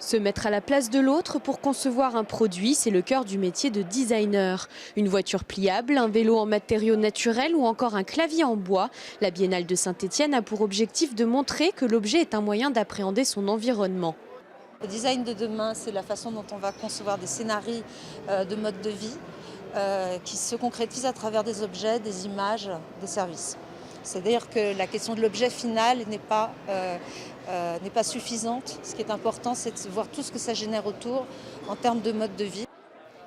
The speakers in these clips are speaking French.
Se mettre à la place de l'autre pour concevoir un produit, c'est le cœur du métier de designer. Une voiture pliable, un vélo en matériaux naturels ou encore un clavier en bois. La Biennale de Saint-Étienne a pour objectif de montrer que l'objet est un moyen d'appréhender son environnement. Le design de demain, c'est la façon dont on va concevoir des scénarios de mode de vie qui se concrétisent à travers des objets, des images, des services. C'est-à-dire que la question de l'objet final n'est pas suffisante. Ce qui est important, c'est de voir tout ce que ça génère autour en termes de mode de vie.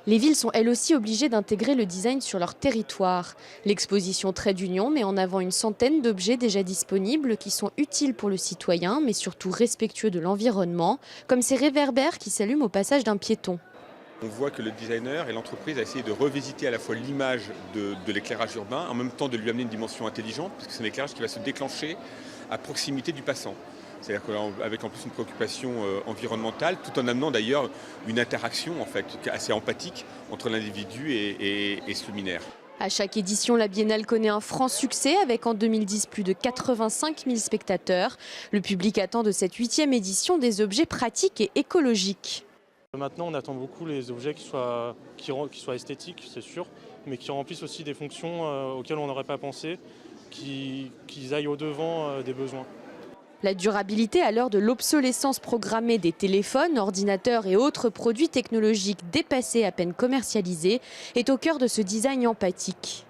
Les villes sont elles aussi obligées d'intégrer le design sur leur territoire. L'exposition Trait d'Union met en avant une centaine d'objets déjà disponibles qui sont utiles pour le citoyen, mais surtout respectueux de l'environnement, comme ces réverbères qui s'allument au passage d'un piéton. On voit que le designer et l'entreprise a essayé de revisiter à la fois l'image de l'éclairage urbain, en même temps de lui amener une dimension intelligente, parce que c'est un éclairage qui va se déclencher à proximité du passant. C'est-à-dire qu'avec en plus une préoccupation environnementale, tout en amenant d'ailleurs une interaction en fait, assez empathique entre l'individu et ce luminaire. À chaque édition, la Biennale connaît un franc succès avec en 2010 plus de 85 000 spectateurs. Le public attend de cette 8e édition des objets pratiques et écologiques. Maintenant, on attend beaucoup les objets qui soient esthétiques, c'est sûr, mais qui remplissent aussi des fonctions auxquelles on n'aurait pas pensé, qu'ils aillent au-devant des besoins. La durabilité à l'heure de l'obsolescence programmée des téléphones, ordinateurs et autres produits technologiques dépassés à peine commercialisés est au cœur de ce design empathique.